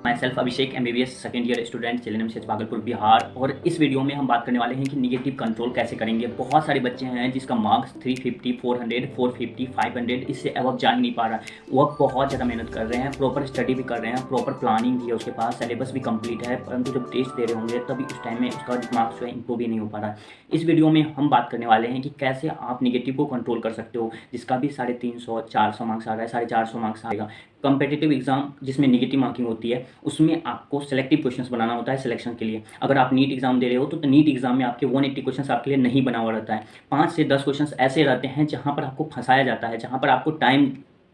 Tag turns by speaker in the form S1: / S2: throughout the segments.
S1: My self Abhishek MBBS second year student children से भागलपुर बिहार। और इस वीडियो में हम बात करने वाले हैं कि निगेटिव कंट्रोल कैसे करेंगे। बहुत सारे बच्चे हैं जिसका मार्क्स 350, 400, 450, 500 इससे अबव जा ही नहीं पा रहा है। वह बहुत ज़्यादा मेहनत कर रहे हैं, प्रॉपर स्टडी भी कर रहे हैं, प्रॉपर प्लानिंग भी है, उसके पास सिलेबस भी कंप्लीट है, परंतु जब टेस्ट दे रहे होंगे तभी उस टाइम में उसका मार्क्स जो है इंप्रूव भी नहीं हो पा रहा है। इस वीडियो में हम बात करने वाले हैं कि कैसे आप निगेटिव को कंट्रोल कर सकते हो, जिसका भी 350, 400 मार्क्स आ रहा है, 450 मार्क्स आएगा। कॉम्पिटिटिव एग्जाम जिसमें निगेटिव मार्किंग होती है उसमें आपको सेलेक्टिव क्वेश्चंस बनाना होता है सिलेक्शन के लिए। अगर आप नीट एग्जाम दे रहे हो तो नीट एग्जाम में आपके 180 क्वेश्चंस आपके लिए नहीं बना हुआ रहता है। 5 से 10 क्वेश्चंस ऐसे रहते हैं जहां पर आपको फंसाया जाता है, जहां पर आपको टाइम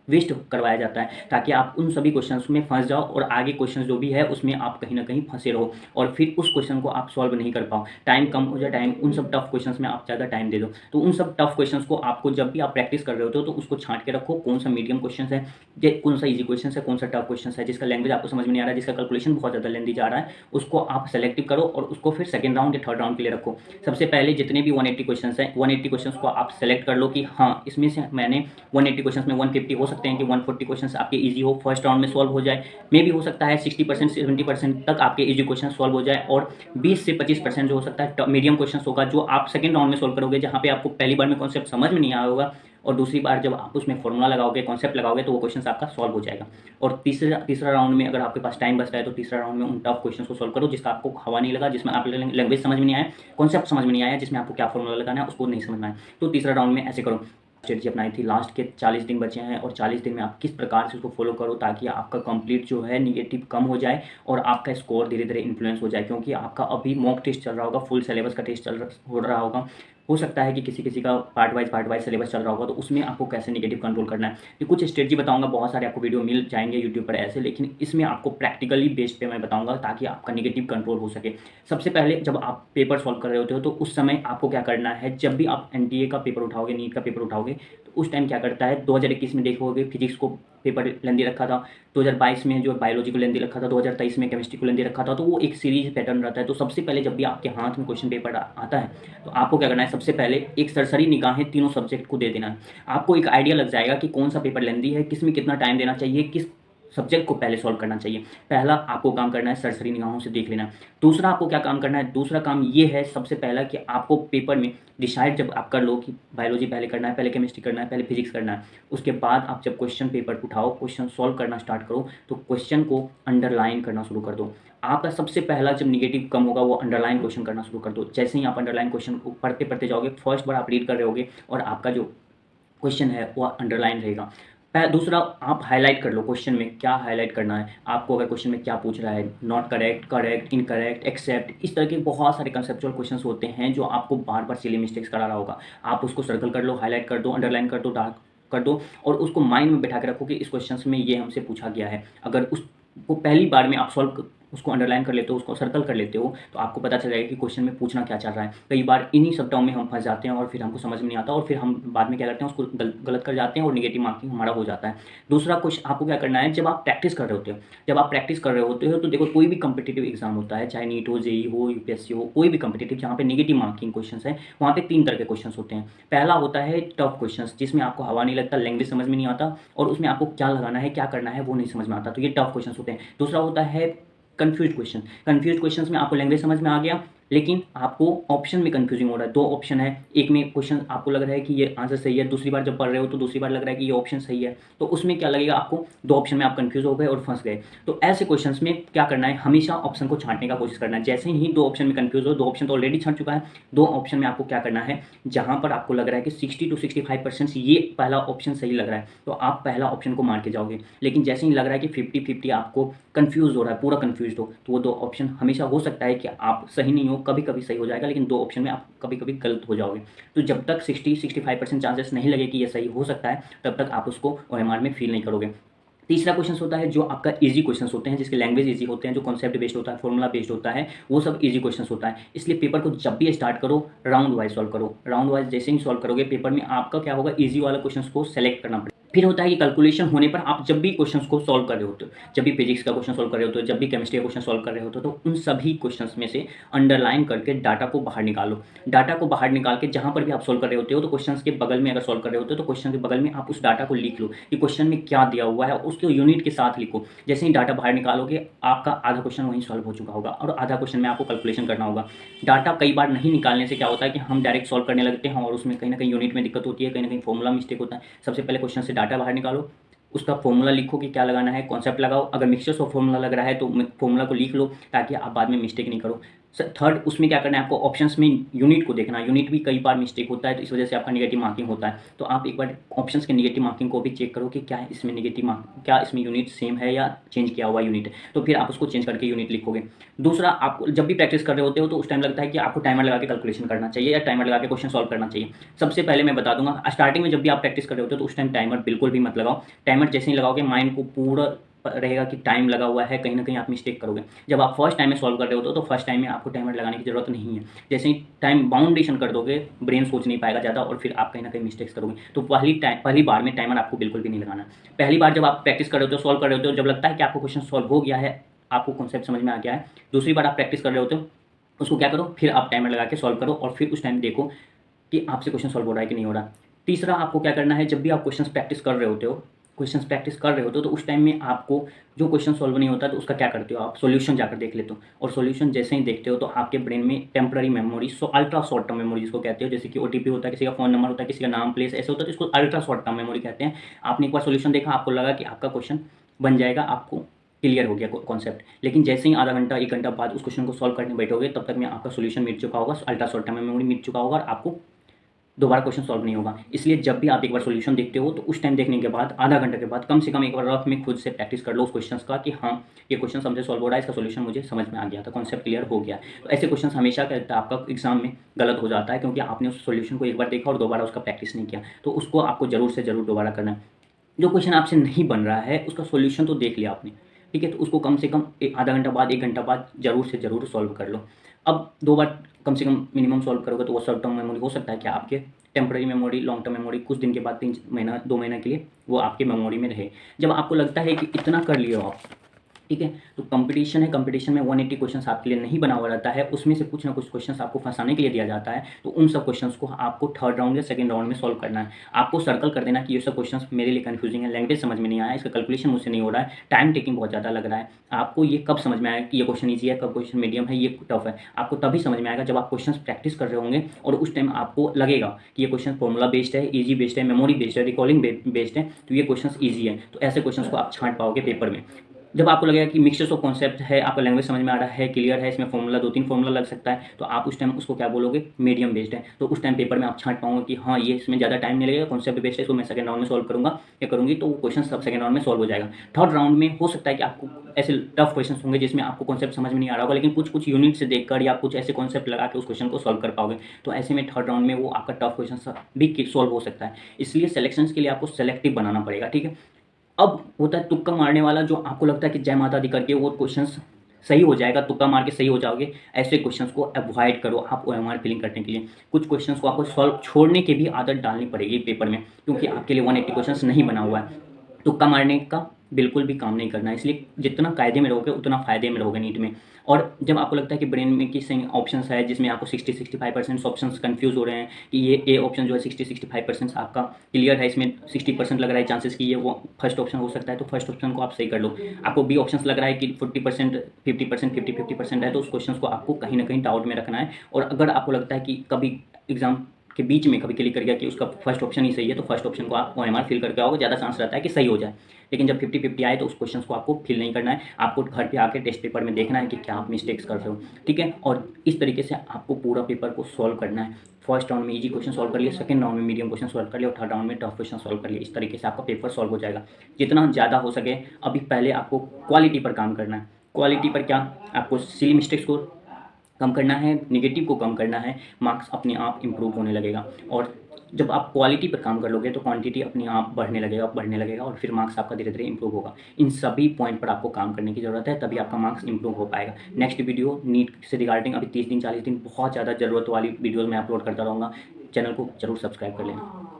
S1: वेस्ट करवाया जाता है ताकि आप उन सभी क्वेश्चंस में फंस जाओ और आगे क्वेश्चन जो भी है उसमें आप कहीं ना कहीं फंसे रहो और फिर उस क्वेश्चन को आप सॉल्व नहीं कर पाओ, टाइम कम हो जाए, टाइम उन सब टफ क्वेश्चंस में आप ज़्यादा टाइम दे दो। तो उन सब टफ क्वेश्चंस को आपको जब भी आप प्रैक्टिस कर रहे होते हो तो उसको छांट के रखो, कौन सा मीडियम क्वेश्चन है, कौन सा ईजी क्वेश्चन है, कौन सा टफ क्वेश्चन है, जिसका लैंग्वेज आपको समझ में नहीं आ रहा है, जिसका कैलकुलेशन बहुत ज़्यादा लेंदी जा रहा है, उसको आप सेलेक्टिव करो और उसको फिर सेकंड राउंड या थर्ड राउंड के लिए रखो। सबसे पहले जितने भी 180 क्वेश्चन हैं 180 क्वेश्चन को आप सेलेक्ट कर लो कि हाँ इसमें से मैंने 180 क्वेश्चन में 150 हो सकते हैं कि 140 क्वेश्चन आपके इजी हो, फर्स्ट राउंड में सॉल्व हो जाए। मे भी हो सकता है 60% 70% तक आपके इजी क्वेश्चन सॉल्व हो जाए और 20 से 25% जो हो सकता है मीडियम क्वेश्चन होगा जो आप सेकंड राउंड में सॉल्व करोगे, जहाँ पे आपको पहली बार में कॉन्सेप्ट समझ में नहीं आया होगा और दूसरी बार जब आप उसमें फॉर्मूला लगाओगे, कॉन्सेप्ट लगाओगे तो वो क्वेश्चन आपका सॉल्व हो जाएगा। और तीसरा राउंड में अगर आपके पास टाइम बचता है तो तीसरा राउंड में उन टफ क्वेश्चन को सॉल्व करो जिसका आपको हवा नहीं लगा, जिसमें आप लैंग्वेज समझ में नहीं आया, कॉन्सेप्ट समझ में नहीं आया, जिसमें आपको क्या फॉर्मूला लगाना है उसको नहीं समझ में आया, तो तीसरा राउंड में ऐसे करो। स्ट्रेटजी अपनाई थी, लास्ट के 40 दिन बचे हैं और 40 दिन में आप किस प्रकार से उसको फॉलो करो ताकि आपका कंप्लीट जो है निगेटिव कम हो जाए और आपका स्कोर धीरे धीरे इन्फ्लुएंस हो जाए। क्योंकि आपका अभी मॉक टेस्ट चल रहा होगा, फुल सिलेबस का टेस्ट हो रहा होगा, हो सकता है कि किसी का पार्ट वाइज सिलेबस चल रहा होगा, तो उसमें आपको कैसे निगेटिव कंट्रोल करना है ये कुछ स्ट्रेटजी बताऊंगा। बहुत सारे आपको वीडियो मिल जाएंगे यूट्यूब पर ऐसे, लेकिन इसमें आपको प्रैक्टिकली बेस्ड पे मैं बताऊंगा ताकि आपका निगेटिव कंट्रोल हो सके। सबसे पहले जब आप पेपर सॉल्व कर रहे होते हो तो उस समय आपको क्या करना है, जब भी आप NTA का पेपर उठाओगे, नीट का पेपर उठाओगे, तो उस टाइम क्या करता है, 2021 में देखोगे फिजिक्स को पेपर लेंदी रखा था, 2022 में जो बायोलॉजी को लेंदी रखा था, 2023 में केमिस्ट्री को लेंदी रखा था, तो वो एक सीरीज पैटर्न रहता है। तो सबसे पहले जब भी आपके हाथ में क्वेश्चन पेपर आता है तो आपको क्या करना है, सबसे पहले एक सरसरी निगाहें तीनों सब्जेक्ट को दे देना है। आपको एक आइडिया लग जाएगा कि कौन सा पेपर लेंदी है, किस में कितना टाइम देना चाहिए, किस सब्जेक्ट को पहले सॉल्व करना चाहिए। पहला आपको काम करना है सरसरी निगाहों से देख लेना। दूसरा आपको क्या काम करना है, दूसरा काम ये है सबसे पहला कि आपको पेपर में डिसाइड जब आप कर लो कि बायोलॉजी पहले करना है, पहले केमिस्ट्री करना है, पहले फिजिक्स करना है, उसके बाद आप जब क्वेश्चन पेपर उठाओ, क्वेश्चन सॉल्व करना स्टार्ट करो, तो क्वेश्चन को अंडरलाइन करना शुरू कर दो। आपका सबसे पहला जब निगेटिव कम होगा वो अंडरलाइन क्वेश्चन करना शुरू कर दो। जैसे ही आप अंडरलाइन क्वेश्चन पढ़ते पढ़ते जाओगे, फर्स्ट बार आप रीड कर रहे होगे और आपका जो क्वेश्चन है वो अंडरलाइन रहेगा। दूसरा आप हाईलाइट कर लो, क्वेश्चन में क्या हाईलाइट करना है आपको, अगर क्वेश्चन में क्या पूछ रहा है, not correct, correct, incorrect, except, इस तरह के बहुत सारे कंसेप्चुअल क्वेश्चंस होते हैं जो आपको बार बार सिली मिस्टेक्स करा रहा होगा। आप उसको सर्कल कर लो, हाईलाइट कर दो, अंडरलाइन कर दो, डार्क कर दो और उसको माइंड में बैठा के रखो कि इस क्वेश्चन में ये हमसे पूछा गया है। अगर उसको पहली बार में आप सॉल्व उसको अंडरलाइन कर लेते हो, उसको सर्कल कर लेते हो, तो आपको पता चल जाएगा कि क्वेश्चन में पूछना क्या चल रहा है। कई बार इन्हीं शब्दों में हम फंस जाते हैं और फिर हमको समझ में नहीं आता और फिर हम बाद में क्या करते हैं, उसको गलत कर जाते हैं और निगेटिव मार्किंग हमारा हो जाता है। दूसरा कुछ आपको क्या करना है, जब आप प्रैक्टिस कर रहे होते हो, तो देखो कोई भी कॉम्पिटिटिव एग्जाम होता है, चाहे नीट हो, जेई हो, UPSC हो, कोई भी कॉम्पिटिटिव जहाँ पे निगेटिव मार्किंग क्वेश्चन है, वहाँ पे 3 तरह के क्वेश्चन होते हैं। पहला होता है टफ क्वेश्चन, जिसमें आपको हवा नहीं लगता, लैंग्वेज समझ में नहीं आता और उसमें आपको क्या लगाना है, क्या करना है वो नहीं समझ में आता, तो ये टफ क्वेश्चन होते हैं। दूसरा होता है कंफ्यूज क्वेश्चन में आपको लैंग्वेज समझ में आ गया लेकिन आपको ऑप्शन में कंफ्यूजिंग हो रहा है। 2 ऑप्शन है, एक में क्वेश्चन आपको लग रहा है कि ये आंसर सही है, दूसरी बार जब पढ़ रहे हो तो दूसरी बार लग रहा है कि ये ऑप्शन सही है, तो उसमें क्या लगेगा आपको, 2 ऑप्शन में आप कंफ्यूज हो गए और फंस गए। तो ऐसे क्वेश्चंस में क्या करना है, हमेशा ऑप्शन को छांटने का कोशिश करना है। जैसे ही 2 ऑप्शन में कंफ्यूज हो, 2 ऑप्शन तो ऑलरेडी छंट चुका है, 2 ऑप्शन में आपको क्या करना है, जहां पर आपको लग रहा है कि 60 to 65% ये पहला ऑप्शन सही लग रहा है तो आप पहला ऑप्शन को मार के जाओगे। लेकिन जैसे ही लग रहा है कि 50-50 आपको कंफ्यूज हो रहा है, पूरा कंफ्यूज हो, तो वो 2 ऑप्शन हमेशा हो सकता है कि आप सही नहीं हो, कभी कभी सही हो जाएगा, लेकिन 2 ऑप्शन में आप कभी कभी गलत हो जाओगे। तो जब तक 60-65% चांसेस नहीं लगे कि ये सही हो सकता है तब तक आप उसको OMR में फील नहीं करोगे। तीसरा क्वेश्चन होता है जो आपका इजी क्वेश्चन होते हैं, जिसके लैंग्वेज इजी होते हैं, जो कॉन्सेप्ट बेस्ड होता है, फॉर्मूला बेस्ड होता है, वो सब इजी क्वेश्चन होता है। इसलिए पेपर को जब भी स्टार्ट करो राउंड वाइज सॉल्व करो। राउंड वाइज जैसे ही सॉल्व करोगे पेपर में आपका क्या होगा, इजी वाला क्वेश्चन को सेलेक्ट करना पड़ेगा। फिर होता है कि कैलकुलेशन होने पर आप जब भी क्वेश्चंस को सॉल्व कर रहे होते हो, जब भी फिजिक्स का क्वेश्चन सॉल्व कर रहे होते हो, जब भी केमिस्ट्री का क्वेश्चन सॉल्व कर रहे होते हो, तो उन सभी क्वेश्चंस में से अंडरलाइन करके डाटा को बाहर निकालो। डाटा को बाहर निकाल के जहाँ पर भी आप सॉल्व कर रहे होते हो, तो क्वेश्चंस के बगल में अगर सॉल्व कर रहे होते हो, तो क्वेश्चन के बगल में आप उस डाटा को लिख लो कि क्वेश्चन में क्या दिया हुआ है, उसको यूनिट के साथ लिखो। जैसे ही डाटा बाहर निकालोगे, आपका आधा क्वेश्चन वहीं सॉल्व हो चुका होगा और आधा क्वेश्चन में आपको कैलकुलेशन करना होगा। डाटा कई बार नहीं निकालने से क्या होता है कि हम डायरेक्ट सॉल्व करने लगते हैं और उसमें कहीं ना कहीं यूनिट में दिक्कत होती है, कहीं ना कहीं फॉर्मूला मिस्टेक होता है। सबसे पहले क्वेश्चन से डाटा बाहर निकालो, उसका फॉर्मूला लिखो कि क्या लगाना है, कॉन्सेप्ट लगाओ। अगर मिक्सचर्स ऑफ फॉर्मूला लग रहा है तो फॉर्मूला को लिख लो ताकि आप बाद में मिस्टेक नहीं करो। थर्ड, उसमें क्या करना है आपको, ऑप्शंस में यूनिट को देखना है। यूनिट भी कई बार मिस्टेक होता है, तो इस वजह से आपका नेगेटिव मार्किंग होता है। तो आप एक बार ऑप्शंस के नेगेटिव मार्किंग को भी चेक करो कि क्या है इसमें नेगेटिव मार्क, क्या इसमें यूनिट सेम है या चेंज किया हुआ यूनिट है, तो फिर आप उसको चेंज करके यूनिट लिखोगे। दूसरा, आपको जब भी प्रैक्टिस कर रहे होते हो तो उस टाइम लगता है कि आपको टाइमर लगा के कैलकुलेशन करना चाहिए या टाइमर लगा के क्वेश्चन सॉल्व करना चाहिए। सबसे पहले मैं बता दूंगा, स्टार्टिंग में जब भी आप प्रैक्टिस कर रहे होते हो तो उस टाइम टाइमर बिल्कुल भी मत लगाओ। टाइमर जैसे ही लगाओगे, माइंड को पूरा रहेगा कि टाइम लगा हुआ है, कहीं ना कहीं आप मिस्टेक करोगे। जब आप फर्स्ट टाइम में सॉल्व कर रहे होते हो तो फर्स्ट टाइम में आपको टाइमर लगाने की जरूरत नहीं है। जैसे ही टाइम बाउंडेशन कर दोगे, ब्रेन सोच नहीं पाएगा ज़्यादा और फिर आप कहीं ना कहीं मिस्टेक्स करोगे। तो पहली बार में टाइमर आपको बिल्कुल भी नहीं लगाना। पहली बार जब आप प्रैक्टिस कर रहे होते हो, सॉल्व कर रहे होते हो, जब लगता है कि आपको क्वेश्चन सॉल्व हो गया है, आपको कॉन्सेप्ट समझ में आ गया है, दूसरी बार आप प्रैक्टिस कर रहे होते हो, उसको क्या करो, फिर आप टाइमर लगा के सॉल्व करो और फिर उस टाइम देखो कि आपसे क्वेश्चन सॉल्व हो रहा है कि नहीं हो रहा। तीसरा, आपको क्या करना है, जब भी आप क्वेश्चन प्रैक्टिस कर रहे होते हो, तो उस टाइम में आपको जो क्वेश्चन सॉल्व नहीं होता तो उसका क्या करते हो, आप सॉल्यूशन जाकर देख लेते हो। और सॉल्यूशन जैसे ही देखते हो तो आपके ब्रेन में temporary memory, ultra short term memory जिसको कहते हो, जैसे कि ओटीपी होता है, किसी का फोन नंबर होता है, किसी का नाम प्लेस ऐसे होता है, तो इसको अल्ट्रा शॉर्ट टर्म मेमोरी कहते हैं। आपने एक बार सॉल्यूशन देखा, आपको लगा कि आपका क्वेश्चन बन जाएगा, आपको क्लियर हो गया कॉन्सेप्ट, लेकिन जैसे ही आधा घंटा 1 घंटा बाद उस क्वेश्चन को सॉल्व करने बैठोगे, तब तक में आपका सॉल्यूशन मिट चुका होगा, अल्ट्रा शॉर्ट टर्म मेमोरी मिट चुका होगा और आपको दोबारा क्वेश्चन सॉल्व नहीं होगा। इसलिए जब भी आप एक बार सॉल्यूशन देखते हो तो उस टाइम देखने के बाद आधा घंटे के बाद कम से कम एक बार रफ में खुद से प्रैक्टिस कर लो उस क्वेश्चन का कि हाँ, ये क्वेश्चन हमसे सॉल्व हो रहा है, इसका सॉल्यूशन मुझे समझ में आ गया था, कॉन्सेप्ट क्लियर हो गया। तो ऐसे क्वेश्चन हमेशा कहता है आपका एग्जाम में गलत हो जाता है, क्योंकि आपने उस सॉल्यूशन को एक बार देखा और दोबारा उसका प्रैक्टिस नहीं किया। तो उसको आपको जरूर से जरूर दोबारा करना है। जो क्वेश्चन आपसे नहीं बन रहा है उसका सॉल्यूशन तो देख लिया आपने, ठीक है, तो उसको कम से कम आधा घंटा बाद 1 घंटा बाद जरूर से जरूर सॉल्व कर लो। अब 2 बार कम से कम मिनिमम सॉल्व करोगे तो वो शॉर्ट टर्म मेमोरी हो सकता है कि आपके temporary memory, long term memory कुछ दिन के बाद 3 महीना 2 महीना के लिए वो आपके मेमोरी में रहे। जब आपको लगता है कि इतना कर लिए हो आप, ठीक है, तो कंपटीशन है, कंपटीशन में 180 क्वेश्चंस आपके लिए नहीं बना हुआ रहता है, उसमें से कुछ ना कुछ क्वेश्चंस आपको फंसाने के लिए दिया जाता है। तो उन सब क्वेश्चंस को आपको थर्ड राउंड या सेकंड राउंड में सॉल्व करना है। आपको सर्कल कर देना कि ये सब क्वेश्चंस मेरे लिए कंफ्यूजिंग है, लैंग्वेज समझ में नहीं आया, इसका कैलकुलेशन मुझसे नहीं हो रहा है, टाइम टेकिंग बहुत ज़्यादा लग रहा है। आपको ये कब समझ में आएगा कि ये क्वेश्चन ईजी है, कब क्वेश्चन मीडियम है, ये टफ है, आपको तभी समझ में आएगा जब आप क्वेश्चन प्रैक्टिस कर रहे होंगे और उस टाइम आपको लगेगा कि ये क्वेश्चन फॉर्मूला बेस्ड है, ईजी बेस्ड है, मेमोरी बेस्ड है, रिकॉलिंग बेस्ड है, तो ये क्वेश्चन ईजी है। तो ऐसे क्वेश्चन को आप छांट पाओगे पेपर में। जब आपको लगेगा कि मिक्सचर्स ऑफ कॉन्सेप्ट है, आपका लैंग्वेज समझ में आ रहा है, क्लियर है, इसमें फॉर्मूला 2-3 फॉर्मूला लग सकता है, तो आप उस टाइम उसको क्या बोलोगे, मीडियम बेस्ड है। तो उस टाइम पेपर में आप छांट पाओगे कि हाँ, ये इसमें ज़्यादा टाइम नहीं लगेगा, कॉन्सेप्ट बेस्ड है, इसको मैं सेकंड राउंड में सॉल्व करूँगा या करूँगी, तो वो क्वेश्चन सब सेकंड राउंड में सॉल्व हो जाएगा। थर्ड राउंड में हो सकता है कि आपको ऐसे टफ क्वेश्चन होंगे जिसमें आपको कॉन्सेप्ट समझ में नहीं आ रहा होगा, लेकिन कुछ कुछ यूनिट से देखकर या कुछ ऐसे कॉन्सेप्ट लगा के उस क्वेश्चन को सॉल्व कर पाओगे। तो ऐसे में थर्ड राउंड में वो आपका टफ क्वेश्चन भी सॉल्व हो सकता है। इसलिए सिलेक्शन के लिए आपको सेलेक्टिव बनाना पड़ेगा, ठीक है। अब होता है तुक्का मारने वाला, जो आपको लगता है कि जय माता दी करके वो क्वेश्चंस सही हो जाएगा, तुक्का मार के सही हो जाओगे। ऐसे क्वेश्चंस को अवॉइड करो आप ओएमआर फिलिंग करने के लिए। कुछ क्वेश्चंस को आपको सॉल्व छोड़ने की भी आदत डालनी पड़ेगी पेपर में, क्योंकि आपके लिए 180 क्वेश्चंस नहीं बना हुआ है। तुक्का मारने का बिल्कुल भी काम नहीं करना है, इसलिए जितना कायदे में रहोगे उतना फ़ायदे में रहोगे नीट में। और जब आपको लगता है कि ब्रेन में किस ऑप्शंस है जिसमें आपको 60-65% ऑप्शंस कंफ्यूज हो रहे हैं कि ये ए ऑप्शन जो है 60-65% आपका क्लियर है, इसमें 60% लग रहा है चांसेस कि ये वो फर्स्ट ऑप्शन हो सकता है, तो फर्स्ट ऑप्शन को आप सही कर लो। आपको बी ऑप्शन लग रहा है कि 40%, 50%, 50-50% है, तो उस क्वेश्चन को आपको कहीं ना कहीं डाउट में रखना है। और अगर आपको लगता है कि कभी एग्जाम के बीच में कभी क्लिक कर गया कि उसका फर्स्ट ऑप्शन ही सही है, तो फर्स्ट ऑप्शन को आप ओएमआर फिल करके आओगे, ज़्यादा चांस रहता है कि सही हो जाए। लेकिन जब 50-50 आए तो उस क्वेश्चन को आपको फिल नहीं करना है, आपको घर पे आके टेस्ट पेपर में देखना है कि क्या आप मिस्टेक्स कर रहे हो, ठीक है। और इस तरीके से आपको पूरा पेपर को सॉल्व करना है। फर्स्ट राउंड में इजी क्वेश्चन सॉल्व कर लिया, सेकंड राउंड में मीडियम क्वेश्चन सॉल्व कर लिया और थर्ड राउंड में टफ क्वेश्चन सॉल्व कर लिया। इस तरीके से आपका पेपर सॉल्व हो जाएगा, जितना ज़्यादा हो सके। अभी पहले आपको क्वालिटी पर काम करना है। क्वालिटी पर क्या, आपको सिली मिस्टेक्स को कम करना है, नेगेटिव को कम करना है, मार्क्स अपने आप इम्प्रूव होने लगेगा। और जब आप क्वालिटी पर काम कर लोगे तो क्वांटिटी अपने आप बढ़ने लगेगा और फिर मार्क्स आपका धीरे धीरे इंप्रूव होगा। इन सभी पॉइंट पर आपको काम करने की ज़रूरत है, तभी आपका मार्क्स इंप्रूव हो पाएगा। नेक्स्ट वीडियो नीट से रिगार्डिंग अभी 30 दिन 40 दिन बहुत ज़्यादा ज़रूरत वाली वीडियोज़ मैं अपलोड करता रहूँगा। चैनल को जरूर सब्सक्राइब कर लेना।